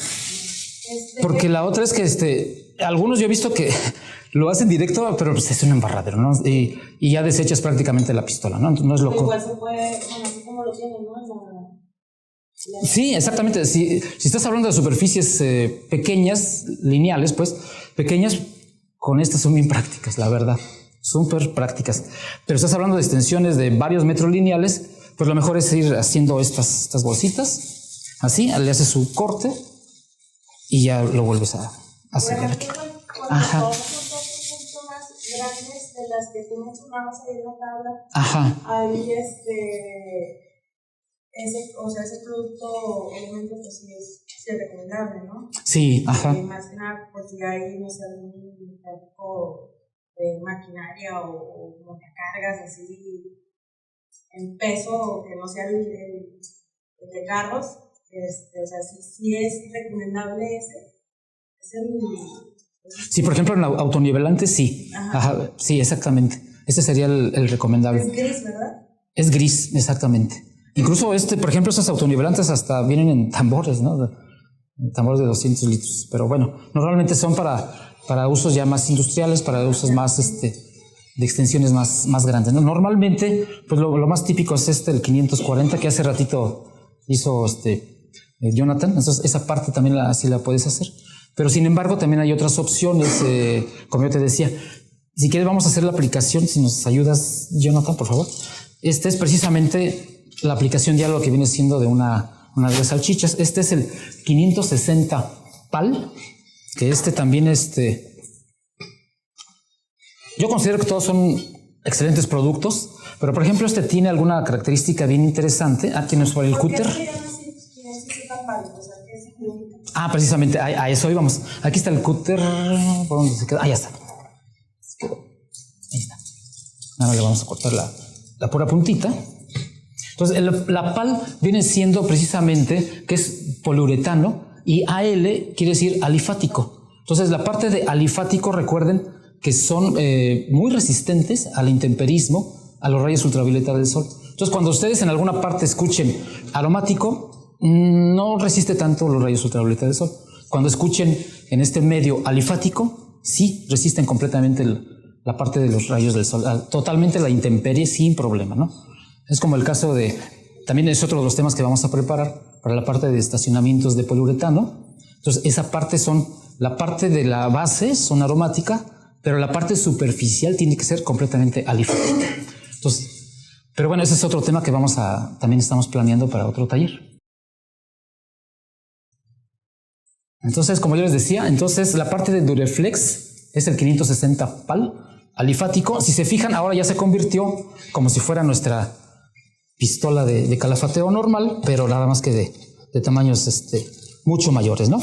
Porque la otra es que algunos yo he visto que lo hacen directo, pero pues es un embarradero, ¿no? Y ya desechas prácticamente la pistola, ¿no? No es loco. Igual se puede, así como lo tienen, ¿no? Sí, exactamente. Si estás hablando de superficies pequeñas, lineales, pues, pequeñas, con estas son bien prácticas, la verdad. Súper prácticas. Pero estás hablando de extensiones de varios metros lineales, pues lo mejor es ir haciendo estas bolsitas, así, le haces su corte y ya lo vuelves a sellar aquí. Ajá. Son más grandes de las que tú mencionabas ahí en la tabla. Ajá. Ahí ese producto obviamente pues sí es recomendable, ¿no? Sí, ajá. Más que nada, pues si hay, no sé, algún tipo de maquinaria o montacargas así en peso que no sea el de carros, o sea, sí es recomendable ese. Sí, por ejemplo, en autonivelante sí. Ajá, sí, exactamente. Ese sería el recomendable. Es gris, ¿verdad? Es gris, exactamente. Incluso por ejemplo, esos autonivelantes hasta vienen en tambores, ¿no? Tambores de 200 litros. Pero bueno, normalmente son para usos ya más industriales, para usos más de extensiones más grandes, ¿no? Normalmente, pues lo más típico es el 540 que hace ratito hizo Jonathan. Entonces, esa parte también así la puedes hacer. Pero sin embargo, también hay otras opciones, como yo te decía. Si quieres, vamos a hacer la aplicación. Si nos ayudas, Jonathan, por favor. Es precisamente la aplicación ya lo que viene siendo de una de salchichas. Este es el 560 PAL, que también yo considero que todos son excelentes productos, pero por ejemplo tiene alguna característica bien interesante. Tiene el cúter. Precisamente a eso íbamos. Aquí está el cúter. ¿Por dónde se queda? Ya está. Ahí está. Ahora le vamos a cortar la pura puntita. Entonces, la PAL viene siendo precisamente que es poliuretano y AL quiere decir alifático. Entonces, la parte de alifático, recuerden que son muy resistentes al intemperismo, a los rayos ultravioleta del sol. Entonces, cuando ustedes en alguna parte escuchen aromático, no resiste tanto los rayos ultravioleta del sol. Cuando escuchen en este medio alifático, sí resisten completamente la parte de los rayos del sol, totalmente la intemperie sin problema, ¿no? Es como el caso también es otro de los temas que vamos a preparar para la parte de estacionamientos de poliuretano. Entonces, esa parte la parte de la base son aromática, pero la parte superficial tiene que ser completamente alifática. Entonces, pero bueno, ese es otro tema que también estamos planeando para otro taller. Entonces, como yo les decía, la parte de Dureflex es el 560 PAL, alifático. Si se fijan, ahora ya se convirtió como si fuera nuestra pistola de calafateo normal, pero nada más que de tamaños mucho mayores, ¿no?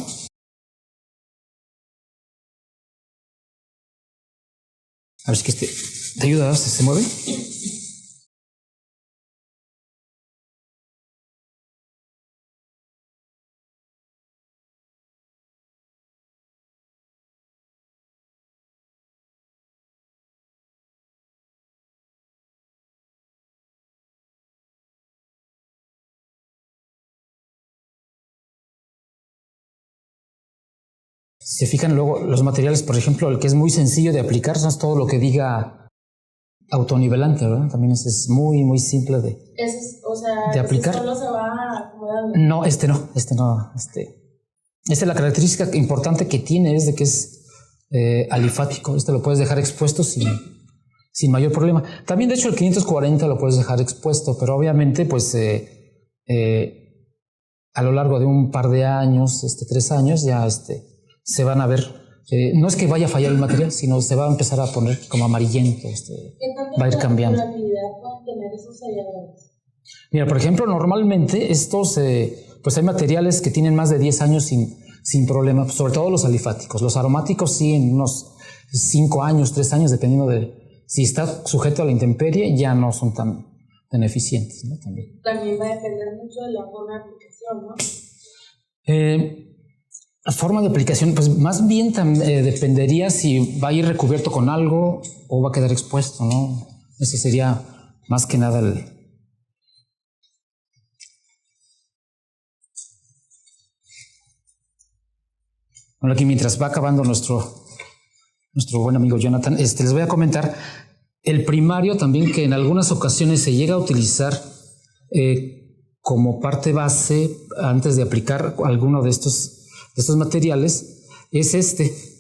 A ver si te ayuda, se mueve. Si se fijan luego los materiales, por ejemplo, el que es muy sencillo de aplicar, no es todo lo que diga autonivelante, ¿verdad? También es muy, muy simple de aplicar. Solo se va acomodando. No, no. Esta es la característica importante que tiene, es de que es alifático. Lo puedes dejar expuesto sin mayor problema. También, de hecho, el 540 lo puedes dejar expuesto, pero obviamente, pues, a lo largo de un par de años, 3 años, ya se van a ver, no es que vaya a fallar el material, sino se va a empezar a poner como amarillento, va a ir cambiando. ¿Qué pueden tener esos selladores? Mira, por ejemplo, normalmente pues hay materiales que tienen más de 10 años sin problema, sobre todo los alifáticos. Los aromáticos sí, en unos 5 años, 3 años, dependiendo de si está sujeto a la intemperie, ya no son tan eficientes, ¿no? También va a depender mucho de la forma de aplicación, ¿no? La forma de aplicación, pues más bien dependería si va a ir recubierto con algo o va a quedar expuesto, ¿no? Ese sería más que nada Bueno, aquí mientras va acabando nuestro buen amigo Jonathan, les voy a comentar el primario también, que en algunas ocasiones se llega a utilizar como parte base antes de aplicar alguno de estos materiales, es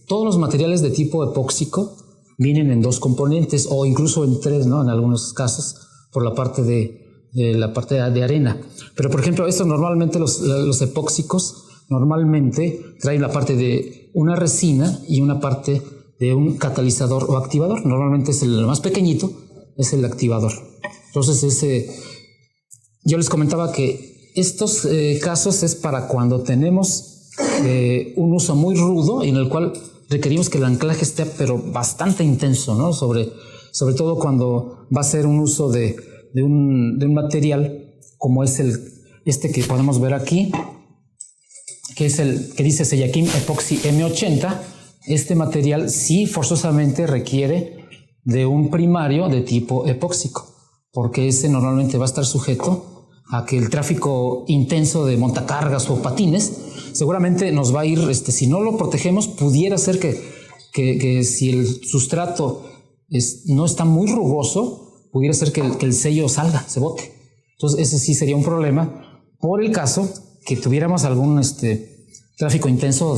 Todos los materiales de tipo epóxico vienen en 2 componentes o incluso en 3, ¿no? En algunos casos, por la parte de arena. Pero, por ejemplo, estos normalmente, los epóxicos, normalmente traen la parte de una resina y una parte de un catalizador o activador. Normalmente es el más pequeñito, es el activador. Entonces, yo les comentaba que estos casos es para cuando tenemos un uso muy rudo en el cual requerimos que el anclaje esté pero bastante intenso, ¿no? Sobre todo cuando va a ser un uso de un material como es que podemos ver aquí, que es el que dice Cellakim Epoxy M80. Este material sí forzosamente requiere de un primario de tipo epóxico, porque ese normalmente va a estar sujeto a que el tráfico intenso de montacargas o patines seguramente nos va a ir, si no lo protegemos, pudiera ser que si el sustrato no está muy rugoso, pudiera ser que el sello se bote. Entonces ese sí sería un problema por el caso que tuviéramos algún tráfico intenso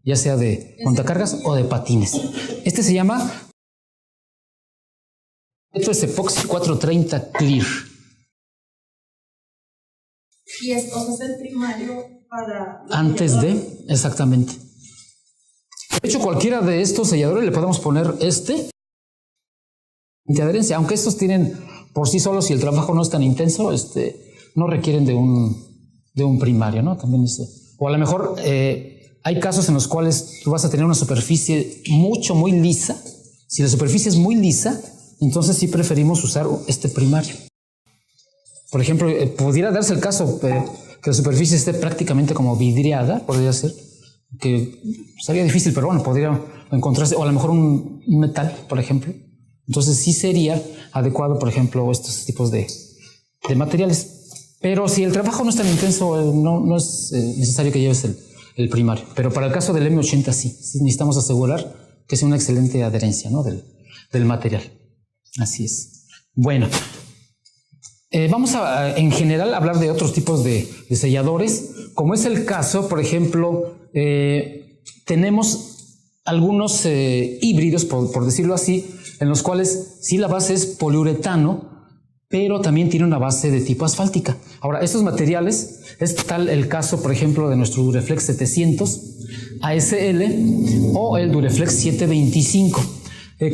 ya sea de montacargas o de patines. Se llama, esto es Epoxy 430 Clear. Y es, o sea, es el primario para... Antes de, exactamente. De hecho, cualquiera de estos selladores le podemos poner de adherencia, aunque estos tienen por sí solos, si el trabajo no es tan intenso, no requieren de un primario, ¿no? También o a lo mejor hay casos en los cuales tú vas a tener una superficie muy lisa. Si la superficie es muy lisa, entonces sí preferimos usar este primario. Por ejemplo, pudiera darse el caso que la superficie esté prácticamente como vidriada, podría ser, que sería difícil, pero bueno, podría encontrarse, o a lo mejor un metal, por ejemplo. Entonces sí sería adecuado, por ejemplo, estos tipos de materiales. Pero si el trabajo no es tan intenso, no es necesario que lleves el primario. Pero para el caso del M80 sí necesitamos asegurar que sea una excelente adherencia, ¿no? del material. Así es. Bueno, vamos a en general hablar de otros tipos de selladores, como es el caso, por ejemplo, tenemos algunos híbridos, por decirlo así, en los cuales sí la base es poliuretano, pero también tiene una base de tipo asfáltica. Ahora, estos materiales, es tal el caso, por ejemplo, de nuestro Dureflex 700 ASL o el Dureflex 725.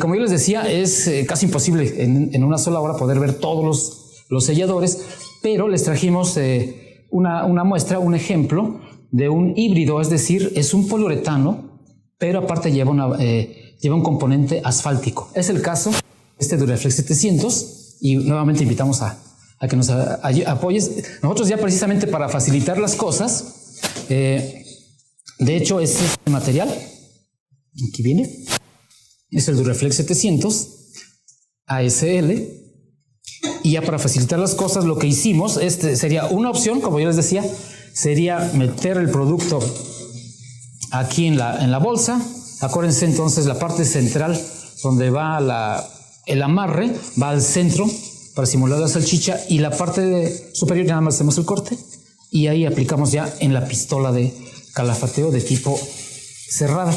Como yo les decía, es casi imposible en una sola hora poder ver todos los selladores, pero les trajimos una muestra, un ejemplo de un híbrido, es decir, es un poliuretano, pero aparte lleva un componente asfáltico. Es el caso de este Dureflex 700 y nuevamente invitamos a que nos apoyes. Nosotros ya precisamente para facilitar las cosas, de hecho es este material, aquí viene, es el Dureflex 700 ASL, y ya para facilitar las cosas lo que hicimos, sería una opción, como yo les decía, sería meter el producto aquí en la bolsa. Acuérdense entonces, la parte central donde va el amarre va al centro para simular la salchicha, y la parte superior nada más hacemos el corte y ahí aplicamos ya en la pistola de calafateo de tipo cerrada.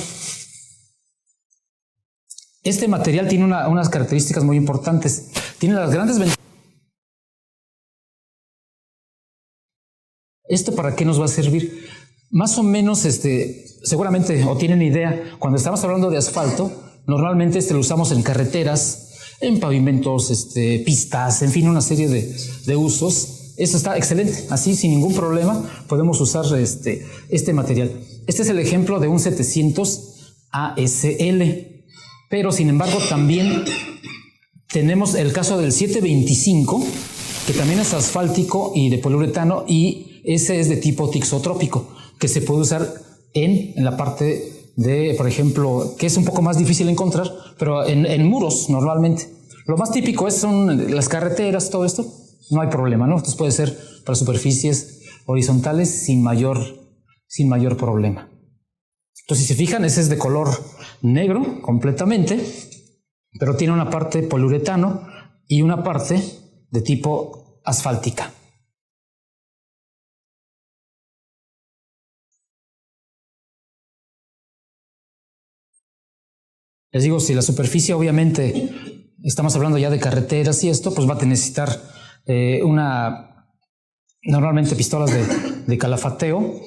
Este material tiene unas características muy importantes. Tiene las grandes ventajas. ¿Esto para qué nos va a servir? Más o menos, seguramente, o tienen idea, cuando estamos hablando de asfalto, normalmente lo usamos en carreteras, en pavimentos, pistas, en fin, una serie de usos. Eso está excelente. Así, sin ningún problema, podemos usar este material. Este es el ejemplo de un 700 ASL. Pero, sin embargo, también tenemos el caso del 725, que también es asfáltico y de poliuretano, y ese es de tipo tixotrópico, que se puede usar en la parte de, por ejemplo, que es un poco más difícil de encontrar, pero en muros normalmente. Lo más típico son las carreteras, todo esto, no hay problema, ¿no? Entonces puede ser para superficies horizontales sin mayor problema. Entonces, si se fijan, ese es de color negro completamente, pero tiene una parte poliuretano y una parte de tipo asfáltica. Les digo, si la superficie, obviamente, estamos hablando ya de carreteras y esto, pues va a necesitar normalmente pistolas de calafateo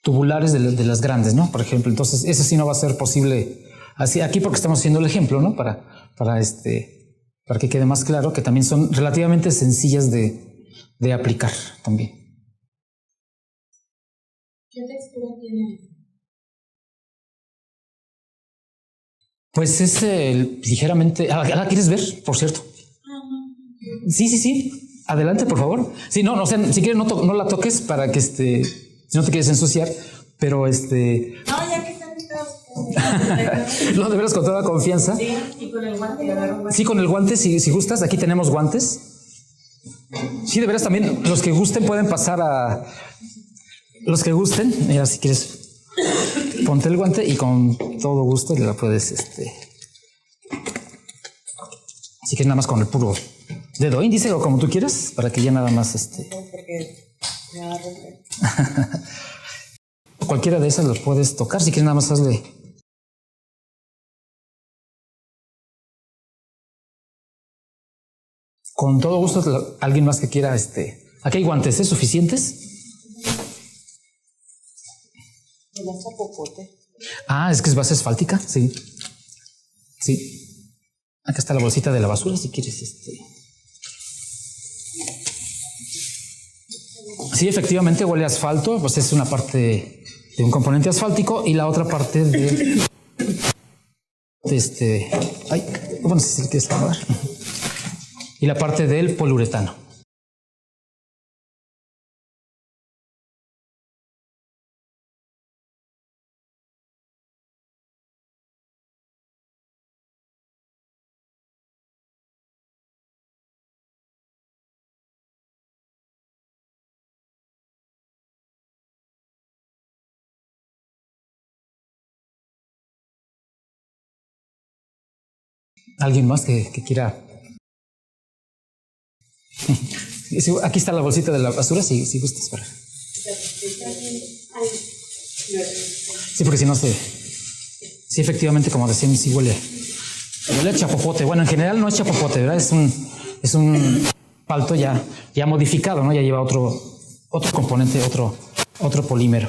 tubulares de las grandes, ¿no? Por ejemplo, entonces eso sí no va a ser posible así aquí, porque estamos haciendo el ejemplo, ¿no? Para que quede más claro, que también son relativamente sencillas de aplicar también. ¿Qué textura tiene? Pues es ligeramente... ¿La quieres ver, por cierto? Sí. Adelante, por favor. Sí, no, si quieres no la toques para que si no te quieres ensuciar, pero No, ya que están quitados. No, de veras, con toda confianza. Sí, y con el guante. Agarro guante. Sí, con el guante, si gustas. Aquí tenemos guantes. Sí, de veras, también los que gusten pueden pasar a... Los que gusten, mira, si quieres... Ponte el guante y con todo gusto la puedes, si quieres, nada más con el puro dedo índice o como tú quieras, para que ya nada más, Porque me va a romper. Cualquiera de esas los puedes tocar, si quieres nada más hazle. Con todo gusto, alguien más que quiera, Aquí hay guantes, suficientes. ¿Y la chapopote? Ah, es que es base asfáltica, sí. Sí. Acá está la bolsita de la basura, si quieres, Sí, efectivamente huele a asfalto, pues es una parte de un componente asfáltico y la otra parte de ay, bueno, si quieres acabar. Y la parte del poliuretano. ¿Alguien más que quiera? Aquí está la bolsita de la basura, si gustas. Para. Sí, porque si no se... Sí, efectivamente, como decían, sí huele a chapopote. Bueno, en general no es chapopote, ¿verdad? Es un asfalto ya modificado, ¿no? Ya lleva otro componente, otro polímero.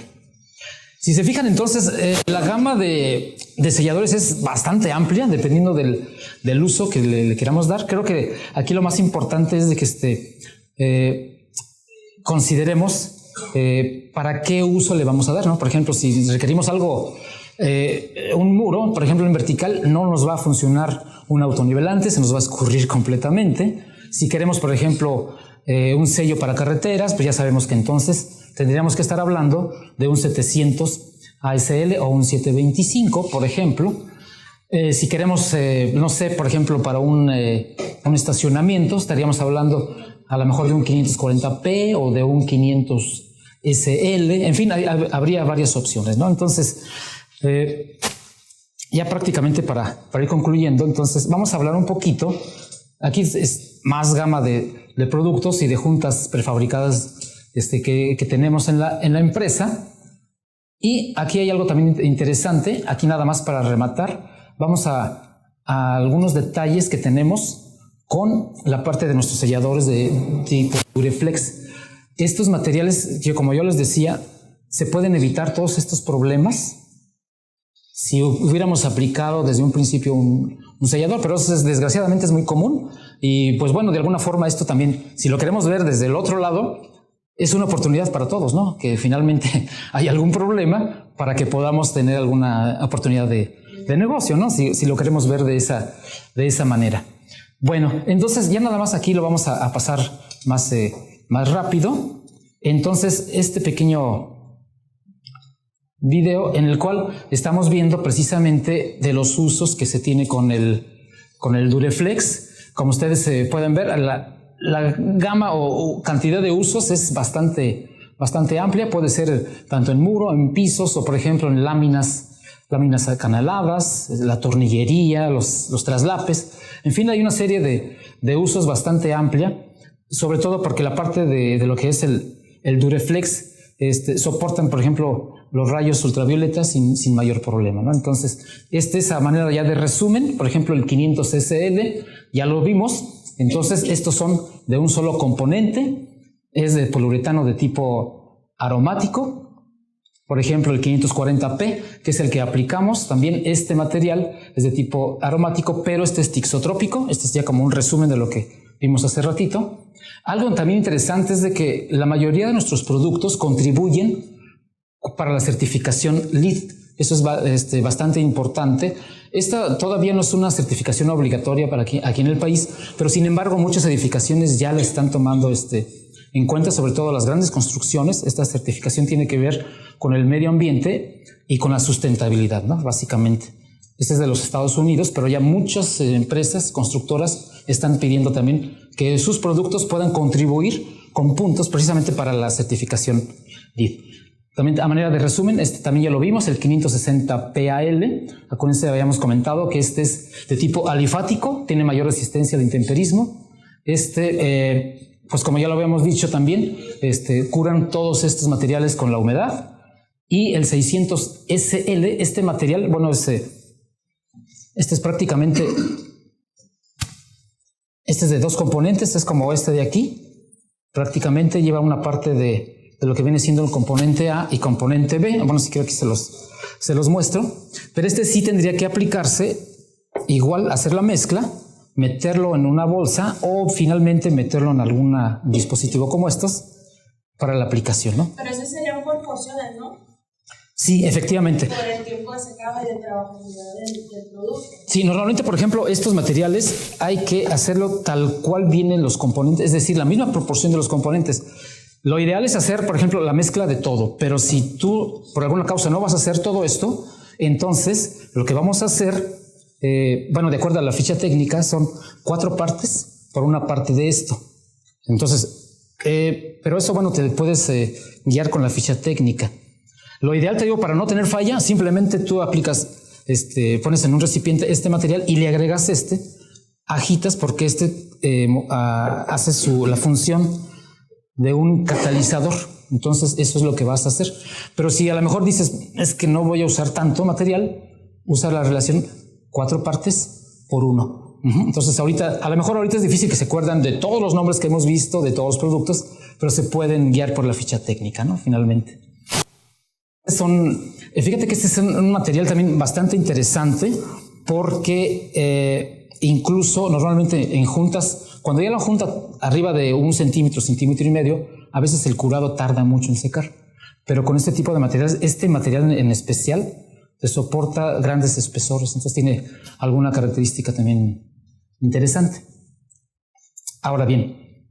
Si se fijan, entonces, la gama de selladores es bastante amplia, dependiendo del uso que le queramos dar. Creo que aquí lo más importante es de que consideremos para qué uso le vamos a dar, ¿no? Por ejemplo, si requerimos algo, un muro, por ejemplo, en vertical, no nos va a funcionar un autonivelante, se nos va a escurrir completamente. Si queremos, por ejemplo, un sello para carreteras, pues ya sabemos que entonces tendríamos que estar hablando de un 700 ASL o un 725, por ejemplo. Si queremos, no sé, por ejemplo, para un estacionamiento, estaríamos hablando a lo mejor de un 540p o de un 500 SL. En fin, habría varias opciones, ¿no? Entonces, ya prácticamente para ir concluyendo, entonces vamos a hablar un poquito. Aquí es más gama de productos y de juntas prefabricadas que tenemos en la empresa. Y aquí hay algo también interesante. Aquí nada más para rematar, vamos a algunos detalles que tenemos con la parte de nuestros selladores de tipo Dureflex. Estos materiales, como yo les decía, se pueden evitar todos estos problemas si hubiéramos aplicado desde un principio un sellador, pero eso desgraciadamente es muy común. Y pues bueno, de alguna forma esto también, si lo queremos ver desde el otro lado, es una oportunidad para todos, ¿no? Que finalmente hay algún problema para que podamos tener alguna oportunidad de negocio, ¿no? Si lo queremos ver de esa manera. Bueno, entonces ya nada más aquí lo vamos a pasar más rápido. Entonces, este pequeño video en el cual estamos viendo precisamente de los usos que se tiene con el Dureflex. Como ustedes pueden ver, la gama o cantidad de usos es bastante amplia. Puede ser tanto en muro, en pisos o por ejemplo en láminas acanaladas, la tornillería, los traslapes. En fin, hay una serie de usos bastante amplia, sobre todo porque la parte de lo que es el Dureflex soportan, por ejemplo, los rayos ultravioletas sin mayor problema, ¿no? Entonces, es a manera ya de resumen. Por ejemplo, el 500 SL, ya lo vimos. Entonces, estos son de un solo componente. Es de poliuretano de tipo aromático. Por ejemplo, el 540p, que es el que aplicamos. También este material es de tipo aromático, pero este es tixotrópico. Este es ya como un resumen de lo que vimos hace ratito. Algo también interesante es de que la mayoría de nuestros productos contribuyen para la certificación LEED. Eso es bastante importante. Esta todavía no es una certificación obligatoria para aquí en el país, pero sin embargo muchas edificaciones ya la están tomando en cuenta, sobre todo las grandes construcciones. Esta certificación tiene que ver con el medio ambiente y con la sustentabilidad, ¿no? Básicamente. Este es de los Estados Unidos, pero ya muchas empresas constructoras están pidiendo también que sus productos puedan contribuir con puntos precisamente para la certificación LEED. También a manera de resumen, también ya lo vimos, el 560 PAL. Acuérdense, habíamos comentado que este es de tipo alifático, tiene mayor resistencia al intemperismo. Pues como ya lo habíamos dicho también, curan todos estos materiales con la humedad. Y el 600 SL, este material, bueno, este es prácticamente, este es de dos componentes, es como este de aquí. prácticamente lleva una parte de lo que viene siendo el componente A y componente B. Bueno, si quiero aquí se los muestro, pero este sí tendría que aplicarse igual, hacer la mezcla, meterlo en una bolsa o finalmente meterlo en algún dispositivo como estos para la aplicación, ¿no? Pero eso sería por porciones, ¿no? Sí, efectivamente. Por el tiempo de secado y de trabajabilidad del producto. Sí, normalmente, por ejemplo, estos materiales hay que hacerlo tal cual vienen los componentes, es decir, la misma proporción de los componentes. Lo ideal es hacer, por ejemplo, la mezcla de todo, pero si tú, por alguna causa, no vas a hacer todo esto, entonces lo que vamos a hacer, bueno, de acuerdo a la ficha técnica, son 4 partes por una parte de esto. Entonces, pero eso, bueno, te puedes guiar con la ficha técnica. Lo ideal, te digo, para no tener falla, simplemente tú aplicas, pones en un recipiente este material y le agregas agitas porque hace la función de un catalizador. Entonces, eso es lo que vas a hacer. Pero si a lo mejor dices, es que no voy a usar tanto material, usa la relación 4 partes por 1. Entonces, a lo mejor ahorita es difícil que se acuerdan de todos los nombres que hemos visto, de todos los productos, pero se pueden guiar por la ficha técnica, ¿no? Finalmente. Fíjate que este es un material también bastante interesante porque incluso normalmente en juntas, cuando ya la junta arriba de 1 centímetro, centímetro y medio, a veces el curado tarda mucho en secar. Pero con este tipo de materiales, este material en especial, te soporta grandes espesores, entonces tiene alguna característica también interesante. Ahora bien,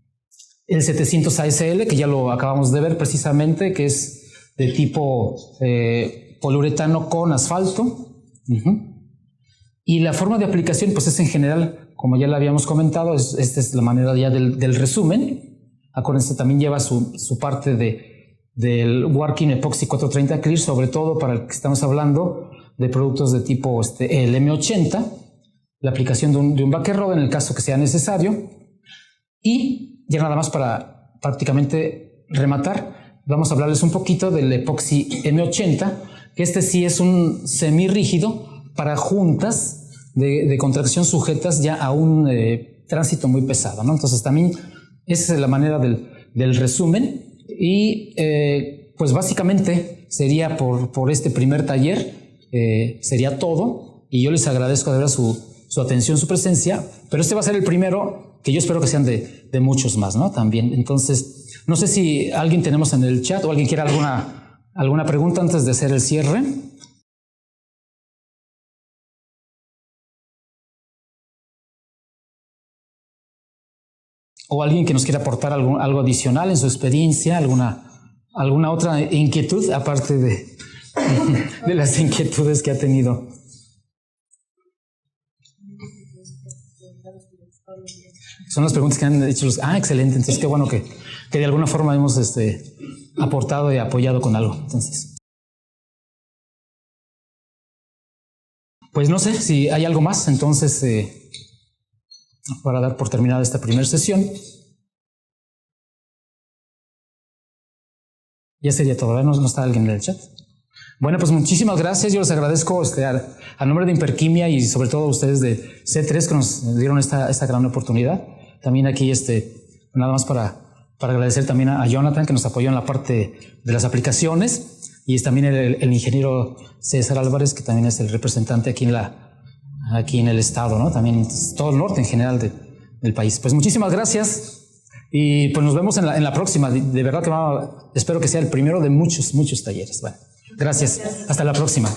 el 700 ASL, que ya lo acabamos de ver precisamente, que es de tipo poliuretano con asfalto. Y la forma de aplicación, pues es en general, como ya lo habíamos comentado, esta es la manera ya del resumen. Acuérdense, también lleva su parte del Working Epoxy 430 Clear, sobre todo para el que estamos hablando de productos de tipo el M80, la aplicación de un backer rod en el caso que sea necesario. Y ya nada más para prácticamente rematar, vamos a hablarles un poquito del Epoxy M80, que sí es un semirrígido para juntas de contracción sujetas ya a un tránsito muy pesado, ¿no? Entonces también esa es la manera del resumen y pues básicamente sería por este primer taller, sería todo, y yo les agradezco de verdad su atención, su presencia, pero este va a ser el primero que yo espero que sean de muchos más, ¿no? También, entonces no sé si alguien tenemos en el chat o alguien quiere alguna pregunta antes de hacer el cierre. O alguien que nos quiera aportar algo adicional en su experiencia, alguna otra inquietud, aparte de las inquietudes que ha tenido. Son las preguntas que han hecho los... excelente. Entonces, qué bueno que de alguna forma hemos aportado y apoyado con algo. Entonces, pues no sé si hay algo más. Entonces, para dar por terminada esta primera sesión, ya sería todo, ¿verdad? ¿No está alguien en el chat? Bueno, pues muchísimas gracias. Yo les agradezco a nombre de Imperquimia y sobre todo a ustedes de C3 que nos dieron esta gran oportunidad. También aquí nada más para agradecer también a Jonathan que nos apoyó en la parte de las aplicaciones, y es también el ingeniero César Álvarez, que también es el representante aquí en el estado, ¿no? También todo el norte en general del país. Pues muchísimas gracias y pues nos vemos en la próxima. De verdad que espero que sea el primero de muchos talleres. Bueno, gracias. Hasta la próxima.